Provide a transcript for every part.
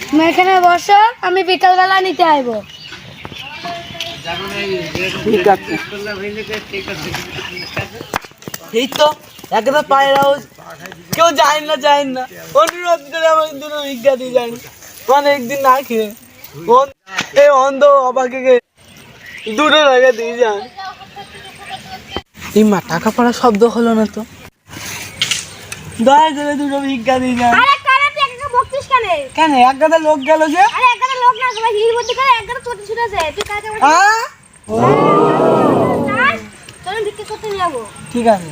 তুমি এখানে বসো, আমি বিকালবেলা নিতে আইবো। ঠিক আছে। এই তো একদম পায়ের আওয়াজ, কেউ যায় না অনুরোধ করে আমাকে দুটো ভিক্ষা দিয়ে যান। অনেকদিন না খেয়ে এই অন্ধ অবাকে দুটো টাকা দিয়ে যান। এই মা টাকা পড়া শব্দ হলো না তো, দয়া করে দুটো ভিক্ষা দিয়ে যান। কেন এক গাদা লোক গেল যে? ঠিক আছে।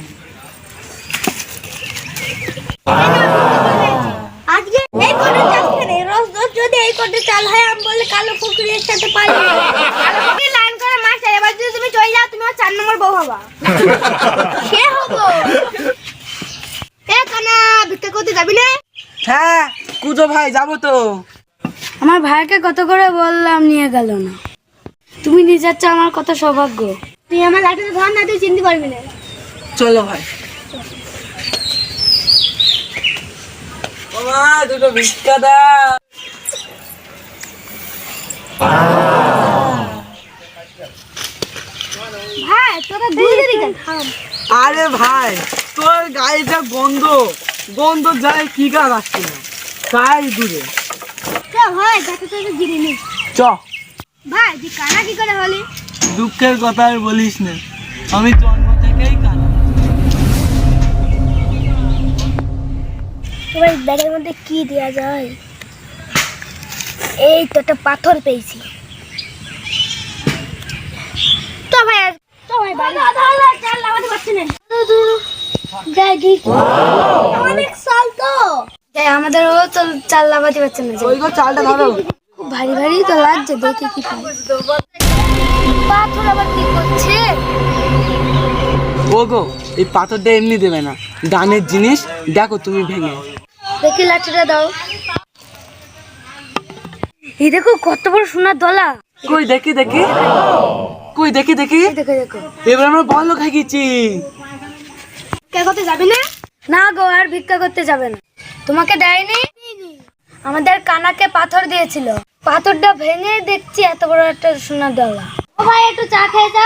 আজকে এই কোটে চাল খেলে রোজ যদি এই কোটে চাল হয় আমি বলে কালো কুকুরের সাথে পালি কালো কুকুর লাইন করে মাছ এবার যদি তুমি চলে যাও তুমি 4 নম্বর বউ হবা কে হবো? এ কানা ভিক্ষা করতে যাবি না? হ্যাঁ কুজো ভাই যাবো তো। আমার ভাইকে কত করে বললাম নিয়ে গেল না। তুমি নিয়ে যাচ্ছ, আমার কত সৌভাগ্য। তুই আমার লাঠিতে ধর না, তুই চিনতে পারবি না। চলো ভাই। ওমা দুটো ভিক্ষা দাও। ভাই তোরা দূরে কেন? আরে ভাই তোর গায়ে যা গন্ধ যায় কি গাছ আসছে না, তাই দূরে ভাই যাতে তোকে গিরে নি। চ ভাই তুই কানা কি করে হলি? দুঃখের কথা আর বলিস না, আমি জন্ম থেকেই কানা। তোমার ব্যাগের মধ্যে কি দেওয়া যায়? এই তো একটা পাথর পেয়েছি। তো ভাই বাড়ি চাল লাগাতে পারছি না। যাই দেখি অনেক সাল তো যাই, আমাদের ও তো চাল লাগাতে পারছে না। ওই গো চালটা ধরো। খুব ভারী ভারী তো লাগছে, দেখি কি পাই। পাথর আবার কি করছে? ও গো এই পাথরটা এমনি দেবে না, দানের জিনিস, দেখো তুমি ভেঙে। দেখি লাঠিটা দাও। এই দেখো কত বড় সোনার দলা। কই দেখি দেখো দেখো এবার আমরা বড় খাই গেছি। ভিক্ষা করতে যাবি না? না গো, আর ভিক্ষা করতে যাবে না। তোমাকে দেয়নি? আমাদের কানাকে পাথর দিয়েছিল, পাথরটা ভেঙে দেখছি এত বড় একটা সোনার দলা। ও ভাই একটু চা খেয়ে যা।